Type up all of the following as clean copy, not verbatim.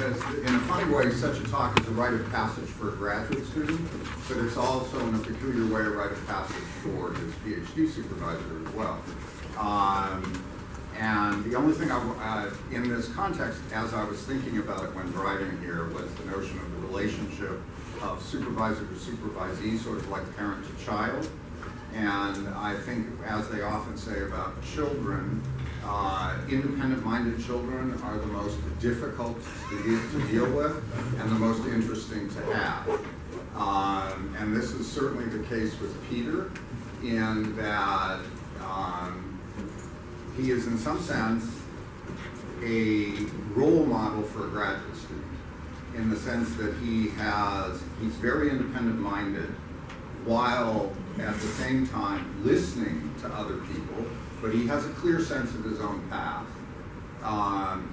as, in a funny way, such a talk is a rite of passage for a graduate student, but it's also, in a peculiar way, a rite of passage for his PhD supervisor as well. And the only thing in this context, as I was thinking about it when driving here, was the notion of the relationship of supervisor to supervisee, sort of like parent to child. And I think, as they often say about children, independent-minded children are the most difficult to deal with and the most interesting to have. And this is certainly the case with Peter, in that he is, in some sense, a role model for a graduate student, in the sense that he's very independent-minded, while at the same time listening to other people, but he has a clear sense of his own path.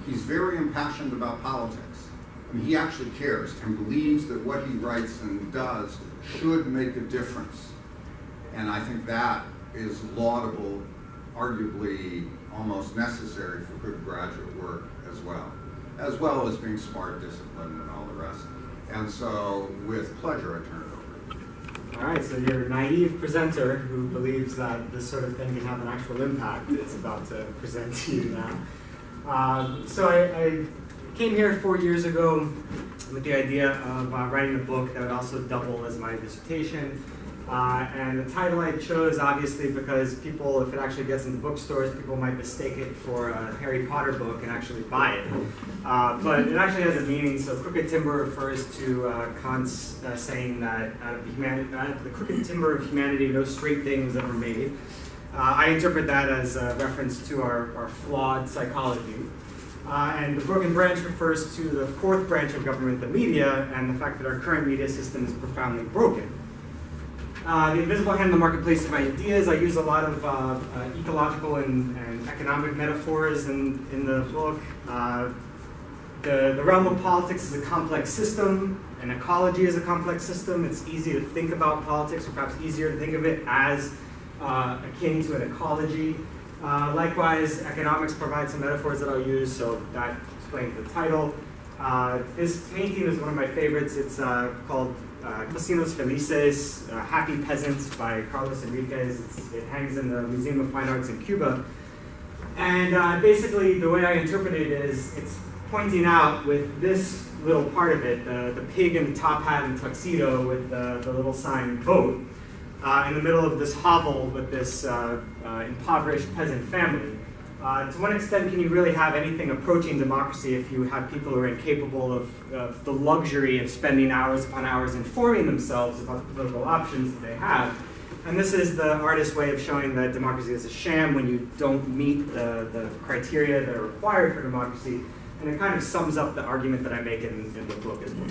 He's very impassioned about politics. I mean, he actually cares and believes that what he writes and does should make a difference. And I think that is laudable, arguably almost necessary for good graduate work as well as being smart, disciplined, and all the rest. And so, with pleasure, I turn it over. All right, so your naive presenter who believes that this sort of thing can have an actual impact is about to present to you now. So I came here 4 years ago with the idea of writing a book that would also double as my dissertation. And the title I chose, obviously, because people, if it actually gets into bookstores, people might mistake it for a Harry Potter book and actually buy it. But it actually has a meaning. So Crooked Timber refers to Kant's saying that out of the crooked timber of humanity, no straight thing was ever made. I interpret that as a reference to our flawed psychology. And the broken branch refers to the fourth branch of government, the media, and the fact that our current media system is profoundly broken. The invisible hand in the marketplace of ideas. I use a lot of ecological and economic metaphors in the book. The realm of politics is a complex system, and ecology is a complex system. It's easy to think about politics, or perhaps easier to think of it as akin to an ecology. Likewise, economics provides some metaphors that I'll use, so that explains the title. This painting is one of my favorites. It's called Campesinos Felices, Happy Peasants by Carlos Enriquez. It hangs in the Museum of Fine Arts in Cuba. And basically, the way I interpret it is it's pointing out with this little part of it, the pig in the top hat and tuxedo with the little sign, vote, in the middle of this hovel with this impoverished peasant family. To what extent can you really have anything approaching democracy if you have people who are incapable of the luxury of spending hours upon hours informing themselves about the political options that they have? And this is the artist's way of showing that democracy is a sham when you don't meet the criteria that are required for democracy. And it kind of sums up the argument that I make in the book as well.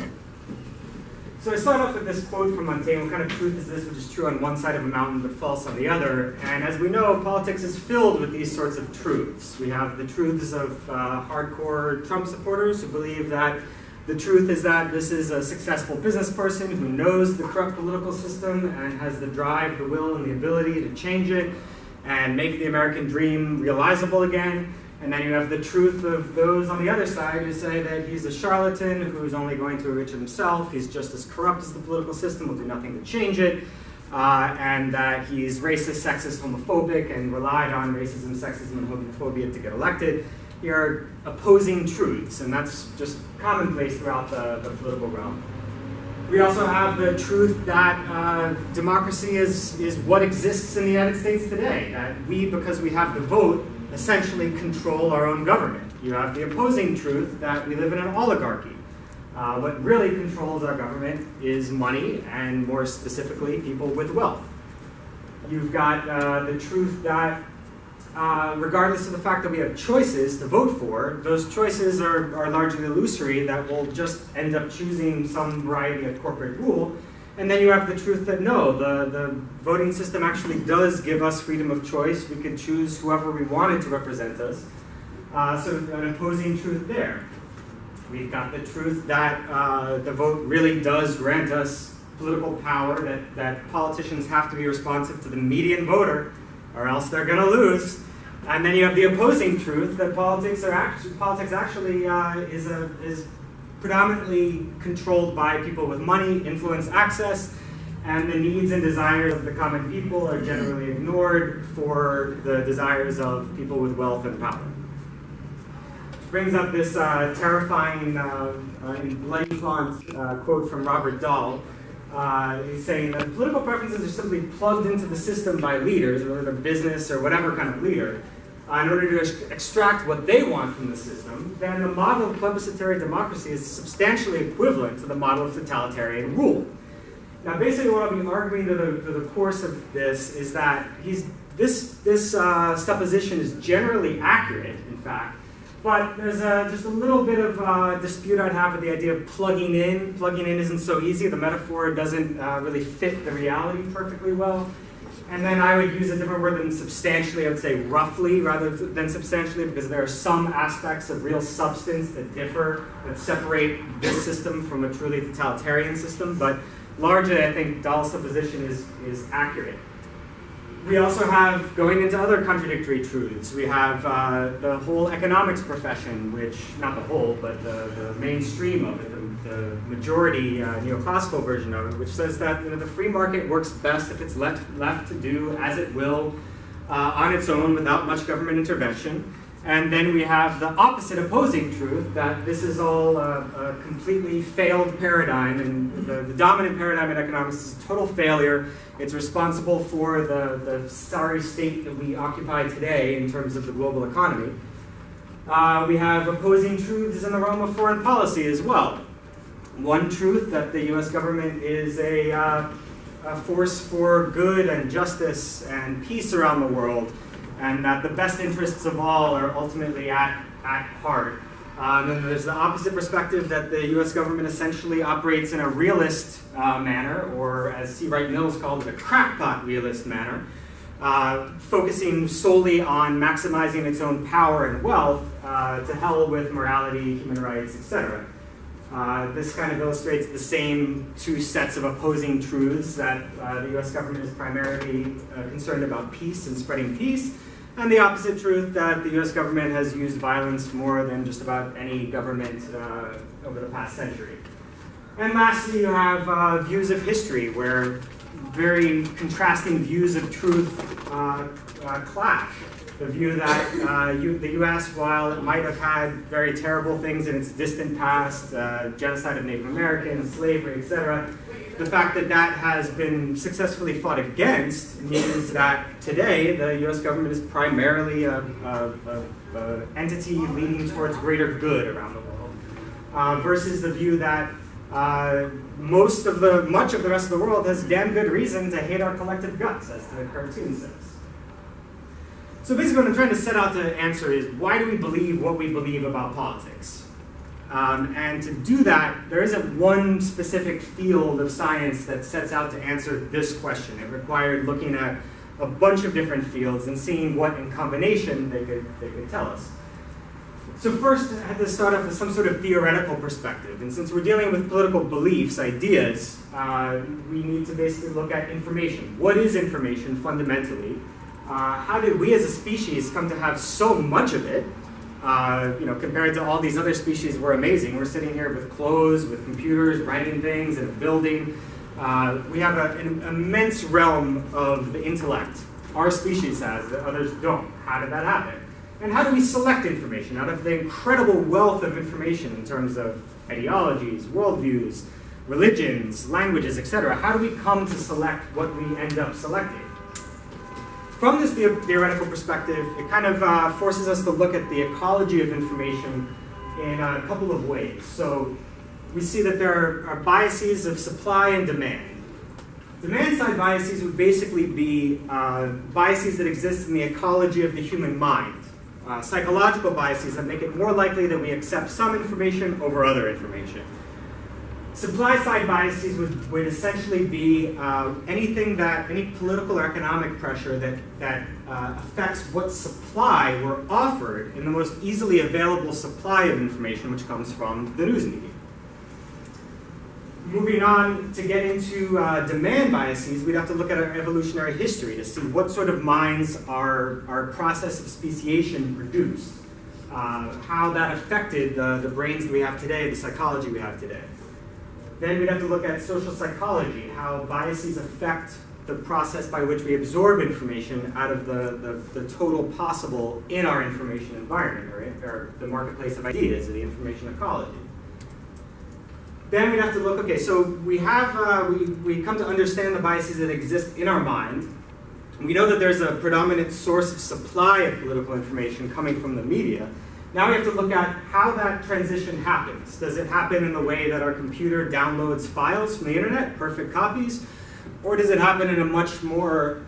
So I start off with this quote from Montaigne: what kind of truth is this which is true on one side of a mountain but false on the other? And as we know, politics is filled with these sorts of truths. We have the truths of hardcore Trump supporters who believe that the truth is that this is a successful business person who knows the corrupt political system and has the drive, the will, and the ability to change it and make the American dream realizable again. And then you have the truth of those on the other side who say that he's a charlatan who's only going to enrich himself, he's just as corrupt as the political system, will do nothing to change it, and that he's racist, sexist, homophobic, and relied on racism, sexism, and homophobia to get elected. Here are opposing truths, and that's just commonplace throughout the political realm. We also have the truth that democracy is what exists in the United States today, that we, because we have the vote, essentially control our own government. You have the opposing truth that we live in an oligarchy. What really controls our government is money, and more specifically, people with wealth. You've got the truth that regardless of the fact that we have choices to vote for, those choices are largely illusory, that we'll just end up choosing some variety of corporate rule. And then you have the truth that no, the voting system actually does give us freedom of choice. We could choose whoever we wanted to represent us. So an opposing truth there. We've got the truth that the vote really does grant us political power, that politicians have to be responsive to the median voter, or else they're going to lose. And then you have the opposing truth that politics actually is predominantly controlled by people with money, influence, access, and the needs and desires of the common people are generally ignored for the desires of people with wealth and power. Which brings up this terrifying light font quote from Robert Dahl. He's saying that political preferences are simply plugged into the system by leaders, whether they're business or whatever kind of leader, in order to extract what they want from the system. Then the model of plebiscitary democracy is substantially equivalent to the model of totalitarian rule. Now, basically, what I'll be arguing to the course of this is that this supposition is generally accurate, in fact, but there's just a little bit of dispute I'd have with the idea of plugging in. Plugging in isn't so easy. The metaphor doesn't really fit the reality perfectly well. And then I would use a different word than substantially. I would say roughly rather than substantially, because there are some aspects of real substance that differ, that separate this system from a truly totalitarian system. But largely, I think Dahl's supposition is accurate. We also have, going into other contradictory truths, we have the whole economics profession, which, not the whole, but the mainstream of it, the majority neoclassical version of it, which says that the free market works best if it's left to do as it will on its own without much government intervention. And then we have the opposite opposing truth, that this is all a completely failed paradigm, and the dominant paradigm in economics is a total failure. It's responsible for the sorry state that we occupy today in terms of the global economy. We have opposing truths in the realm of foreign policy as well. One truth, that the US government is a force for good and justice and peace around the world, and that the best interests of all are ultimately at heart. Then there's the opposite perspective, that the US government essentially operates in a realist manner, or as C. Wright Mills called it, a crackpot realist manner, focusing solely on maximizing its own power and wealth, to hell with morality, human rights, etc. This kind of illustrates the same two sets of opposing truths, that the US government is primarily concerned about peace and spreading peace, and the opposite truth, that the US government has used violence more than just about any government over the past century. And lastly, you have views of history, where very contrasting views of truth clash. The view that the US, while it might have had very terrible things in its distant past, genocide of Native Americans, slavery, etc., the fact that that has been successfully fought against means that today the US government is primarily an entity leading towards greater good around the world, versus the view that much of the rest of the world has damn good reason to hate our collective guts, as the cartoon says. So basically what I'm trying to set out to answer is, why do we believe what we believe about politics? And to do that, there isn't one specific field of science that sets out to answer this question. It required looking at a bunch of different fields and seeing what in combination they could tell us. So first, I had to start off with some sort of theoretical perspective. And since we're dealing with political beliefs, ideas, we need to basically look at information. What is information fundamentally? How did we as a species come to have so much of it? Compared to all these other species, we're amazing. We're sitting here with clothes, with computers, writing things, in a building. We have an immense realm of the intellect our species has that others don't. How did that happen? And how do we select information out of the incredible wealth of information in terms of ideologies, worldviews, religions, languages, etc.? How do we come to select what we end up selecting? From this theoretical perspective, it kind of forces us to look at the ecology of information in a couple of ways. So we see that there are biases of supply and demand. Demand-side biases would basically be biases that exist in the ecology of the human mind. Psychological biases that make it more likely that we accept some information over other information. Supply-side biases would essentially be any political or economic pressure that affects what supply we're offered in the most easily available supply of information, which comes from the news media. Moving on to get into demand biases, we'd have to look at our evolutionary history to see what sort of minds our process of speciation produced. how that affected the brains that we have today, the psychology we have today. Then we'd have to look at social psychology, how biases affect the process by which we absorb information out of the total possible in our information environment, or the marketplace of ideas, or the information ecology. Then we'd have to look, okay, so we come to understand the biases that exist in our mind. We know that there's a predominant source of supply of political information coming from the media. Now we have to look at how that transition happens. Does it happen in the way that our computer downloads files from the internet, perfect copies? Or does it happen in a much more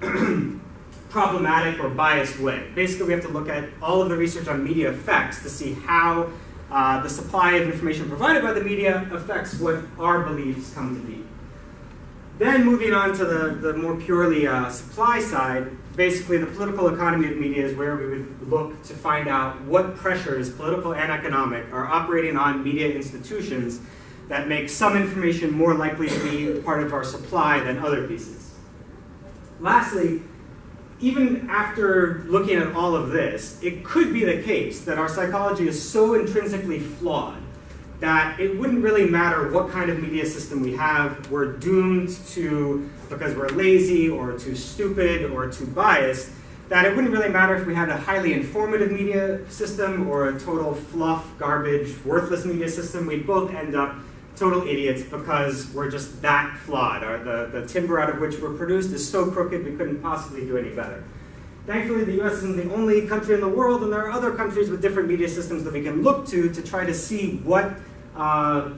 problematic or biased way? Basically, we have to look at all of the research on media effects to see how the supply of information provided by the media affects what our beliefs come to be. Then moving on to the more purely supply side, basically the political economy of media is where we would look to find out what pressures, political and economic, are operating on media institutions that make some information more likely to be part of our supply than other pieces. Lastly, even after looking at all of this, it could be the case that our psychology is so intrinsically flawed that it wouldn't really matter what kind of media system we have. We're doomed to, because we're lazy or too stupid or too biased, that it wouldn't really matter if we had a highly informative media system or a total fluff, garbage, worthless media system. We'd both end up total idiots because we're just that flawed. The timber out of which we're produced is so crooked we couldn't possibly do any better. Thankfully, the US isn't the only country in the world, and there are other countries with different media systems that we can look to try to see what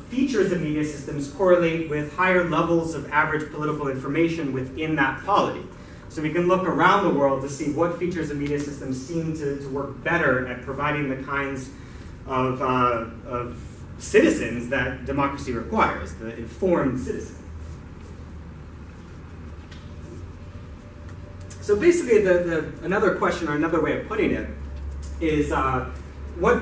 features of media systems correlate with higher levels of average political information within that polity. So we can look around the world to see what features of media systems seem to work better at providing the kinds of citizens that democracy requires, the informed citizen. So basically, another question, or another way of putting it, is what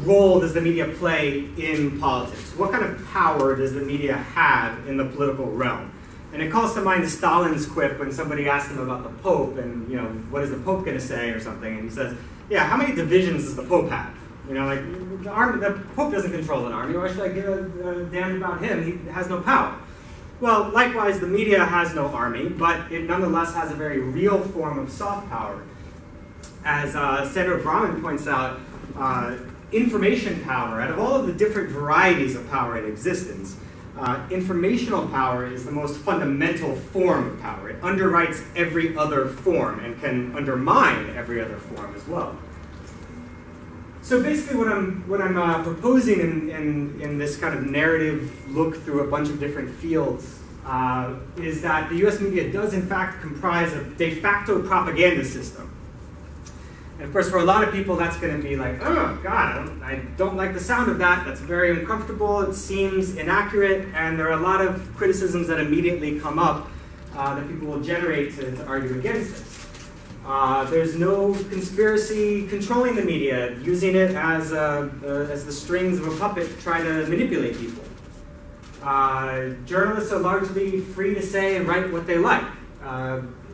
role does the media play in politics? What kind of power does the media have in the political realm? And it calls to mind Stalin's quip when somebody asked him about the Pope, and what is the Pope going to say or something? And he says, yeah, how many divisions does the Pope have? The Pope doesn't control an army. Why should I give a damn about him? He has no power. Well, likewise, the media has no army, but it nonetheless has a very real form of soft power. As Senator Brahman points out, information power, out of all of the different varieties of power in existence, informational power is the most fundamental form of power. It underwrites every other form and can undermine every other form as well. So basically what I'm proposing in this kind of narrative look through a bunch of different fields is that the US media does in fact comprise a de facto propaganda system. And of course, for a lot of people, that's going to be like, oh, God, I don't like the sound of that. That's very uncomfortable. It seems inaccurate. And there are a lot of criticisms that immediately come up that people will generate to argue against this. There's no conspiracy controlling the media, using it as the strings of a puppet to try to manipulate people. Journalists are largely free to say and write what they like.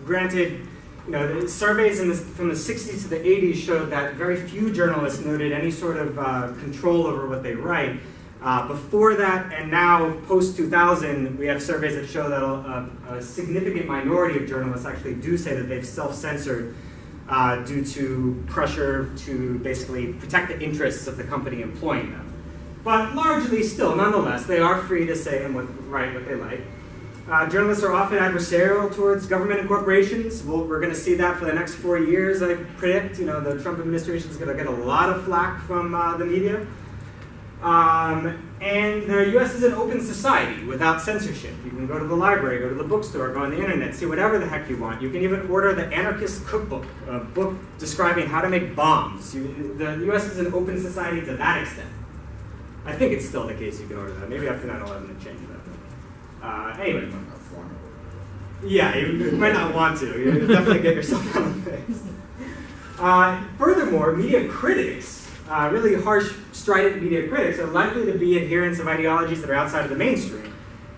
Granted, the surveys from the 60s to the 80s showed that very few journalists noted any sort of control over what they write. Before that, and now post-2000, we have surveys that show that a significant minority of journalists actually do say that they've self-censored due to pressure to basically protect the interests of the company employing them. But largely still, nonetheless, they are free to say and write what they like. Journalists are often adversarial towards government and corporations. We're going to see that for the next 4 years, I predict. The Trump administration is going to get a lot of flack from the media. And the US is an open society without censorship. You can go to the library, go to the bookstore, go on the internet, see whatever the heck you want. You can even order the Anarchist Cookbook, a book describing how to make bombs. The US is an open society to that extent. I think it's still the case you can order that. Maybe after 9/11 it changed that. Anyway. Yeah, you might not want to. You definitely get yourself on the face. Furthermore, media critics, really harsh, strident media critics, are likely to be adherents of ideologies that are outside of the mainstream.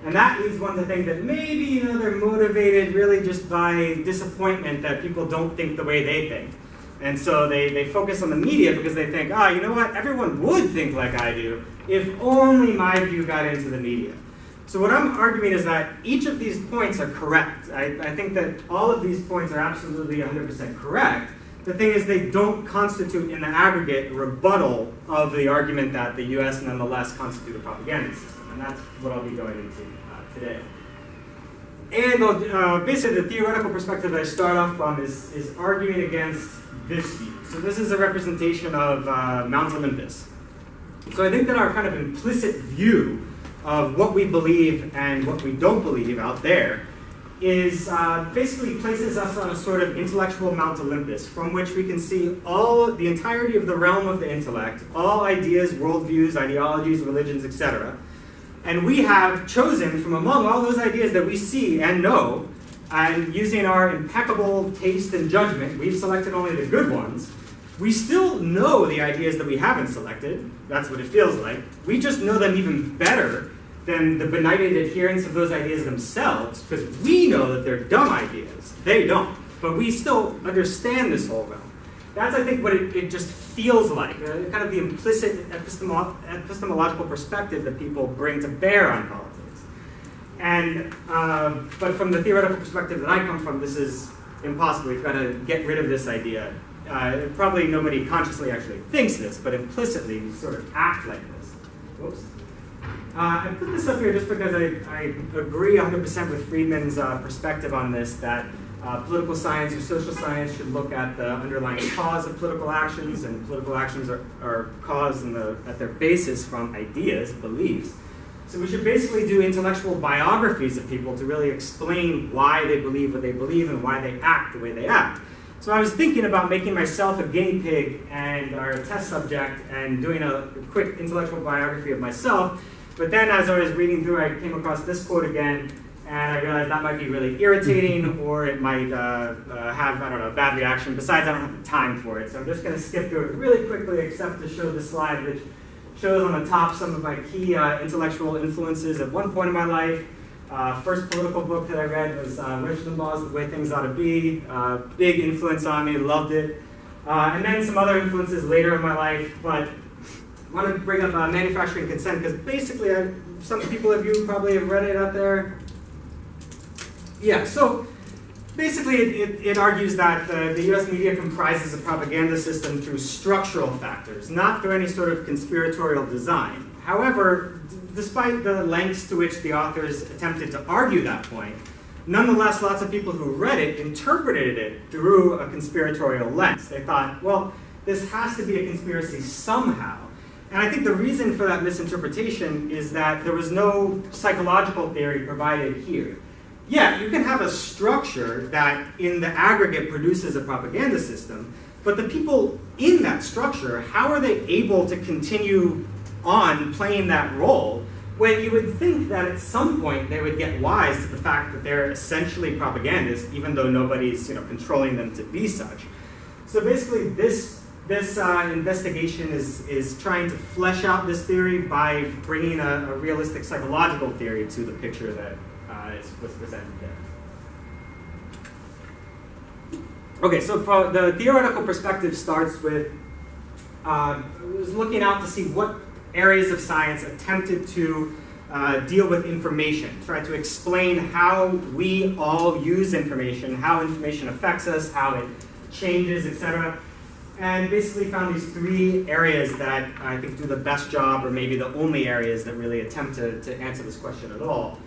And that leads one to think that maybe they're motivated really just by disappointment that people don't think the way they think. And so they focus on the media because they think, you know what, everyone would think like I do if only my view got into the media. So what I'm arguing is that each of these points are correct. I think that all of these points are absolutely 100% correct. The thing is they don't constitute in the aggregate a rebuttal of the argument that the US nonetheless constitute a propaganda system. And that's what I'll be going into today. And basically the theoretical perspective that I start off from is arguing against this view. So this is a representation of Mount Olympus. So I think that our kind of implicit view of what we believe and what we don't believe out there is basically places us on a sort of intellectual Mount Olympus from which we can see the entirety of the realm of the intellect, all ideas, worldviews, ideologies, religions, etc. And we have chosen from among all those ideas that we see and know, and using our impeccable taste and judgment, we've selected only the good ones. We still know the ideas that we haven't selected. That's what it feels like. We just know them even better than the benighted adherents of those ideas themselves, because we know that they're dumb ideas. They don't. But we still understand this whole realm. That's, I think, what it just feels like, kind of the implicit epistemological perspective that people bring to bear on politics. And, but from the theoretical perspective that I come from, this is impossible. We've got to get rid of this idea. Probably nobody consciously actually thinks this, but implicitly we sort of act like this. Whoops. I put this up here just because I agree 100% with Friedman's perspective on this, that political science or social science should look at the underlying cause of political actions, and political actions are caused at their basis from ideas, beliefs. So we should basically do intellectual biographies of people to really explain why they believe what they believe and why they act the way they act. So I was thinking about making myself a guinea pig or a test subject and doing a quick intellectual biography of myself. But then as I was reading through, I came across this quote again, and I realized that might be really irritating, or it might have, I don't know, a bad reaction. Besides, I don't have the time for it. So I'm just going to skip through it really quickly, except to show this slide, which shows on the top some of my key intellectual influences at one point in my life. First political book that I read was Rush Limbaugh's The Way Things Ought to Be. Big influence on me, loved it. And then some other influences later in my life, but I want to bring up Manufacturing Consent, because basically, some people of you probably have read it out there. Yeah, so basically it argues that the US media comprises a propaganda system through structural factors, not through any sort of conspiratorial design. However, despite the lengths to which the authors attempted to argue that point, nonetheless, lots of people who read it interpreted it through a conspiratorial lens. They thought, well, this has to be a conspiracy somehow. And I think the reason for that misinterpretation is that there was no psychological theory provided here. Yeah, you can have a structure that in the aggregate produces a propaganda system, but the people in that structure, how are they able to continue on playing that role when you would think that at some point they would get wise to the fact that they're essentially propagandists, even though nobody's controlling them to be such. So basically this investigation is trying to flesh out this theory by bringing a realistic psychological theory to the picture that was presented there. Okay, so for the theoretical perspective starts with was looking out to see what areas of science attempted to deal with information, try to explain how we all use information, how information affects us, how it changes, etc. And basically found these three areas that I think do the best job, or maybe the only areas that really attempt to answer this question at all.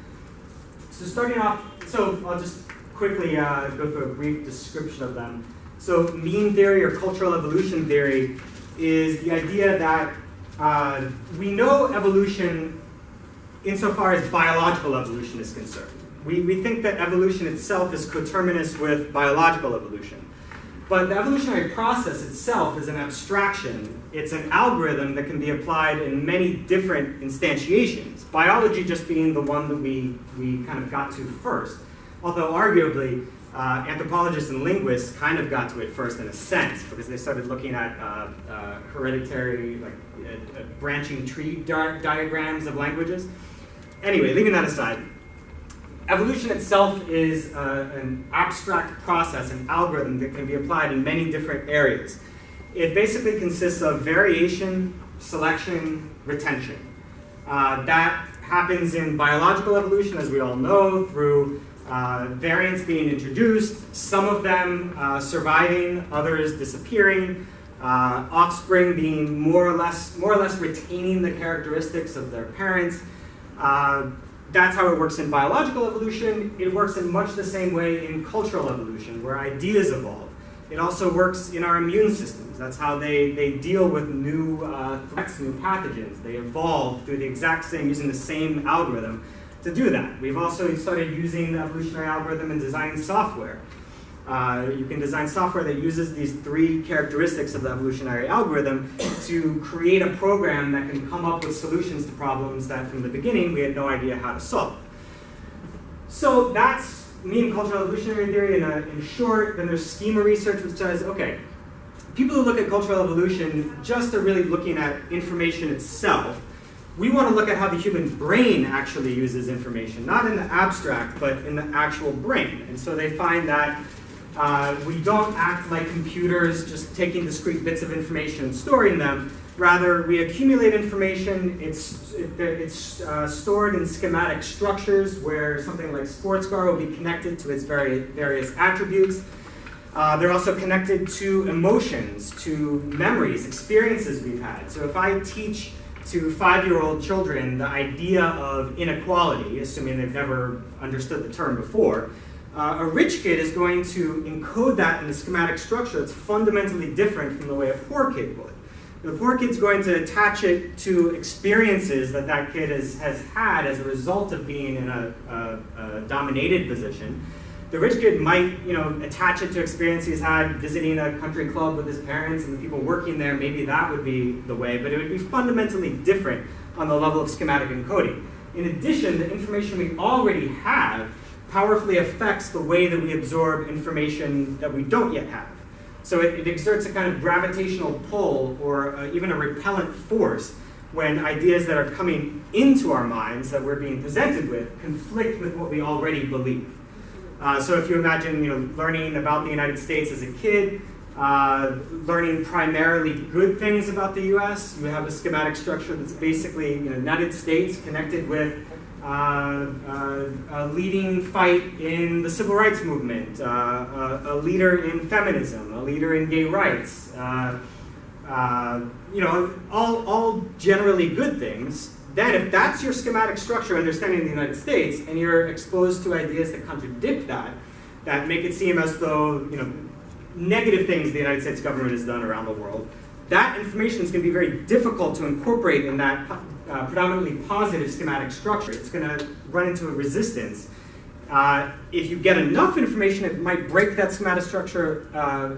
So starting off, so I'll just quickly go through a brief description of them. So mean theory or cultural evolution theory is the idea that we know evolution insofar as biological evolution is concerned. We think that evolution itself is coterminous with biological evolution. But the evolutionary process itself is an abstraction. It's an algorithm that can be applied in many different instantiations, biology just being the one that we kind of got to first. Although arguably, anthropologists and linguists kind of got to it first in a sense, because they started looking at hereditary, branching tree diagrams of languages. Anyway, leaving that aside, Evolution itself is an abstract process, an algorithm that can be applied in many different areas. It basically consists of variation, selection, retention. That happens in biological evolution, as we all know, through variants being introduced, some of them surviving, others disappearing, offspring being more or less retaining the characteristics of their parents. That's how it works in biological evolution. It works in much the same way in cultural evolution, where ideas evolve. It also works in our immune systems. That's how they deal with new threats, new pathogens. They evolve through the exact same, using the same algorithm to do that. We've also started using the evolutionary algorithm in designing software. You can design software that uses these 3 characteristics of the evolutionary algorithm to create a program that can come up with solutions to problems that from the beginning we had no idea how to solve. So that's mean cultural evolutionary theory in short. Then there's schema research, which says, okay, people who look at cultural evolution just are really looking at information itself. We want to look at how the human brain actually uses information, not in the abstract, but in the actual brain. And so they find that we don't act like computers, just taking discrete bits of information and storing them. Rather, we accumulate information. It's stored in schematic structures where something like sports car will be connected to its various attributes. They're also connected to emotions, to memories, experiences we've had. So if I teach to 5-year-old children the idea of inequality, assuming they've never understood the term before, a rich kid is going to encode that in a schematic structure that's fundamentally different from the way a poor kid would. The poor kid's going to attach it to experiences that that kid has had as a result of being in a dominated position. The rich kid might, attach it to experiences he's had visiting a country club with his parents and the people working there. Maybe that would be the way, but it would be fundamentally different on the level of schematic encoding. In addition, the information we already have powerfully affects the way that we absorb information that we don't yet have. So it exerts a kind of gravitational pull or even a repellent force when ideas that are coming into our minds that we're being presented with conflict with what we already believe. So if you imagine learning about the United States as a kid, learning primarily good things about the US, you have a schematic structure that's basically United States connected with a leading fight in the civil rights movement, a leader in feminism, a leader in gay rights, all generally good things. Then if that's your schematic structure, understanding the United States, and you're exposed to ideas that contradict that make it seem as though negative things the United States government has done around the world, that information is going to be very difficult to incorporate in that predominantly positive schematic structure. It's going to run into a resistance. If you get enough information, it might break that schematic structure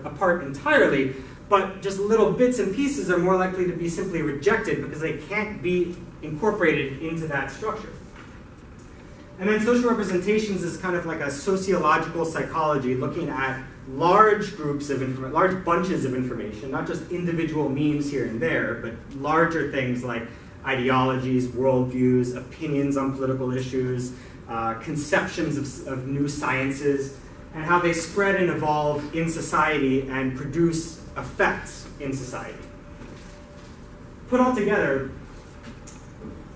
apart entirely, but just little bits and pieces are more likely to be simply rejected because they can't be incorporated into that structure. And then social representations is kind of like a sociological psychology looking at large groups of large bunches of information, not just individual memes here and there, but larger things like ideologies, worldviews, opinions on political issues, conceptions of new sciences, and how they spread and evolve in society and produce effects in society. Put all together,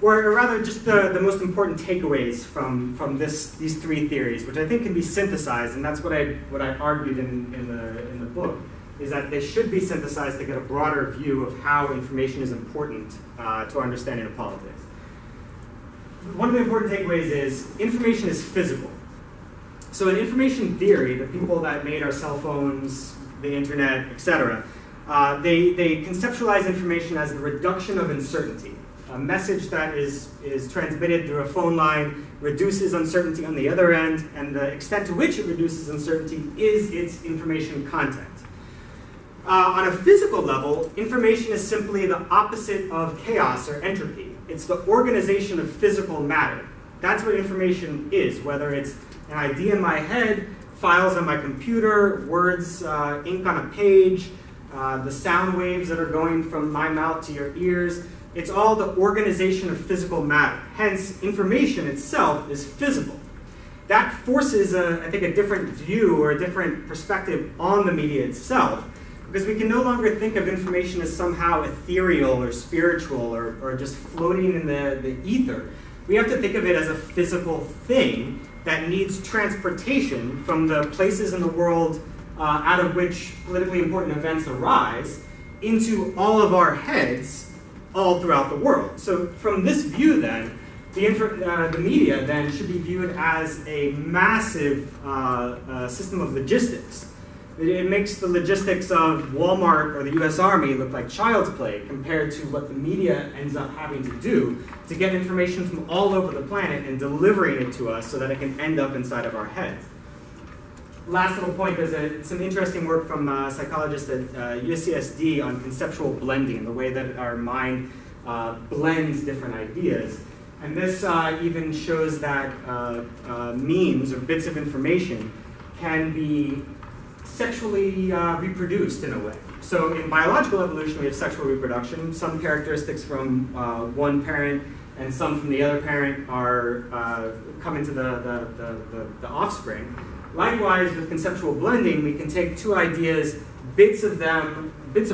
or rather just the most important takeaways from these 3 theories, which I think can be synthesized, and that's what I argued in the book, is that they should be synthesized to get a broader view of how information is important to our understanding of politics. One of the important takeaways is information is physical. So in information theory, the people that made our cell phones, the internet, etc., they conceptualize information as the reduction of uncertainty. A message that is transmitted through a phone line reduces uncertainty on the other end, and the extent to which it reduces uncertainty is its information content. On a physical level, information is simply the opposite of chaos or entropy. It's the organization of physical matter. That's what information is, whether it's an idea in my head, files on my computer, words, ink on a page, the sound waves that are going from my mouth to your ears. It's all the organization of physical matter. Hence, information itself is physical. that forces, I think, a different view or a different perspective on the media itself, because we can no longer think of information as somehow ethereal or spiritual or just floating in the ether. We have to think of it as a physical thing that needs transportation from the places in the world out of which politically important events arise into all of our heads all throughout the world. So from this view then, the media then should be viewed as a massive system of logistics. It makes the logistics of Walmart or the US Army look like child's play compared to what the media ends up having to do to get information from all over the planet and delivering it to us so that it can end up inside of our heads. Last little point, there's some interesting work from psychologists at UCSD on conceptual blending, the way that our mind blends different ideas. And this even shows that memes or bits of information can be sexually reproduced in a way. So in biological evolution, we have sexual reproduction. Some characteristics from one parent and some from the other parent are come into the offspring. Likewise, with conceptual blending, we can take two ideas, bits of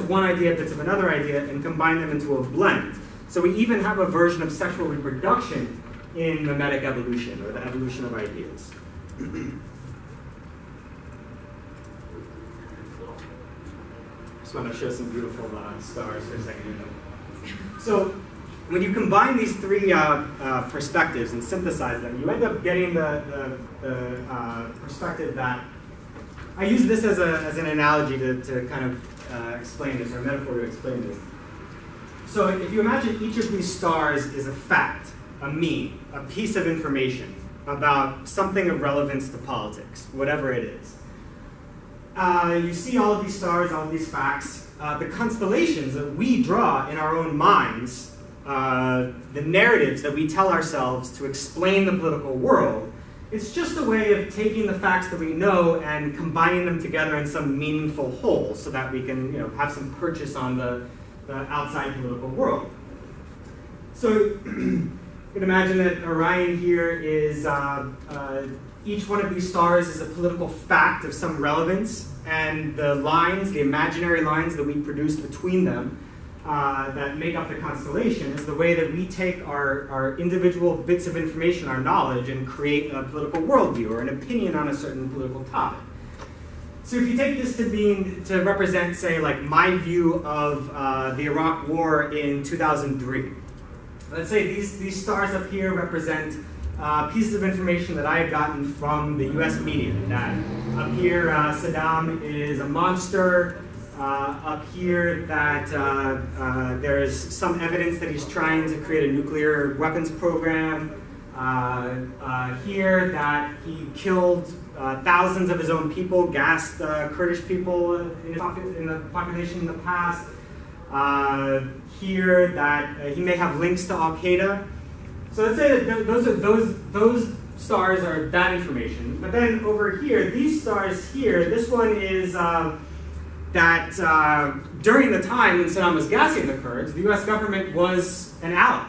one idea, bits of another idea, and combine them into a blend. So we even have a version of sexual reproduction in mimetic evolution, or the evolution of ideas. Just want to show some beautiful stars for a second. So when you combine these three perspectives and synthesize them, you end up getting the perspective that, I use this as an analogy to kind of explain this, or a metaphor to explain this. So if you imagine each of these stars is a fact, a meme, a piece of information about something of relevance to politics, whatever it is. You see all of these stars, all of these facts, the constellations that we draw in our own minds, the narratives that we tell ourselves to explain the political world. It's just a way of taking the facts that we know and combining them together in some meaningful whole so that we can have some purchase on the outside political world. So you can imagine that Orion here is, each one of these stars is a political fact of some relevance, and the lines, the imaginary lines that we produce between them that make up the constellation is the way that we take our individual bits of information, our knowledge, and create a political worldview or an opinion on a certain political topic. So if you take this to represent, say, like my view of the Iraq War in 2003, let's say these stars up here represent pieces of information that I have gotten from the US media. That up here, Saddam is a monster. Up here, that there's some evidence that he's trying to create a nuclear weapons program. Here, that he killed thousands of his own people, gassed Kurdish people in the population in the past. Here, that he may have links to Al-Qaeda. So let's say that those stars are that information. But then over here, these stars here, this one is that during the time when Saddam was gassing the Kurds, the US government was an ally.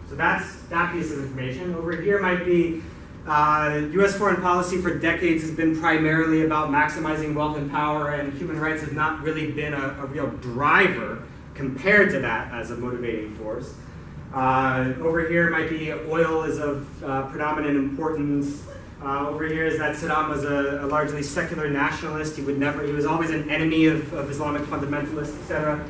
So that's that piece of information. Over here might be US foreign policy for decades has been primarily about maximizing wealth and power, and human rights have not really been a real driver compared to that as a motivating force. Over here might be oil is of predominant importance. Over here is that Saddam was a largely secular nationalist. He was always an enemy of Islamic fundamentalists, etc.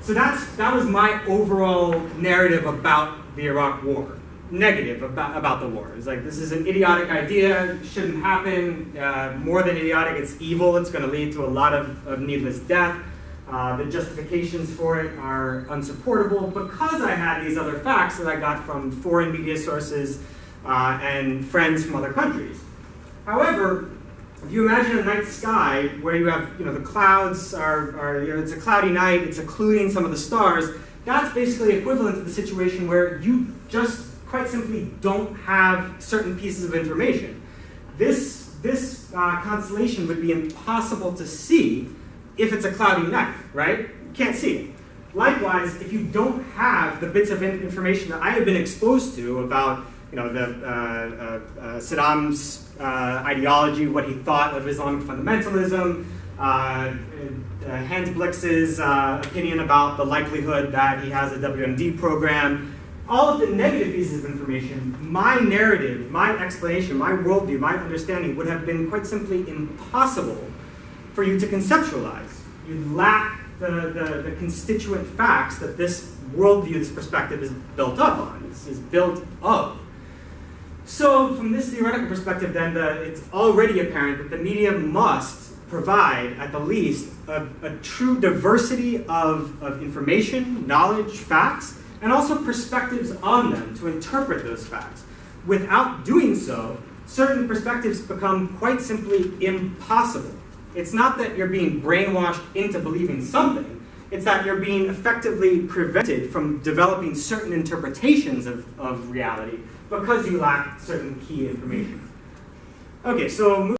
So that was my overall narrative about the Iraq War. Negative about the war. It's like, this is an idiotic idea, shouldn't happen. More than idiotic, it's evil. It's going to lead to a lot of needless death. The justifications for it are unsupportable because I had these other facts that I got from foreign media sources and friends from other countries. However, if you imagine a night sky where you have, the clouds it's a cloudy night, it's occluding some of the stars, that's basically equivalent to the situation where you just quite simply don't have certain pieces of information. This constellation would be impossible to see if it's a cloudy night, right? You can't see it. Likewise, if you don't have the bits of information that I have been exposed to about Saddam's ideology, what he thought of Islamic fundamentalism, Hans Blix's opinion about the likelihood that he has a WMD program, all of the negative pieces of information, my narrative, my explanation, my worldview, my understanding would have been quite simply impossible for you to conceptualize. You lack the constituent facts that this worldview, this perspective is built up on, is built of. So from this theoretical perspective then, it's already apparent that the media must provide, at the least, a true diversity of information, knowledge, facts, and also perspectives on them to interpret those facts. Without doing so, certain perspectives become quite simply impossible. It's not that you're being brainwashed into believing something, it's that you're being effectively prevented from developing certain interpretations of reality because you lack certain key information. Okay, so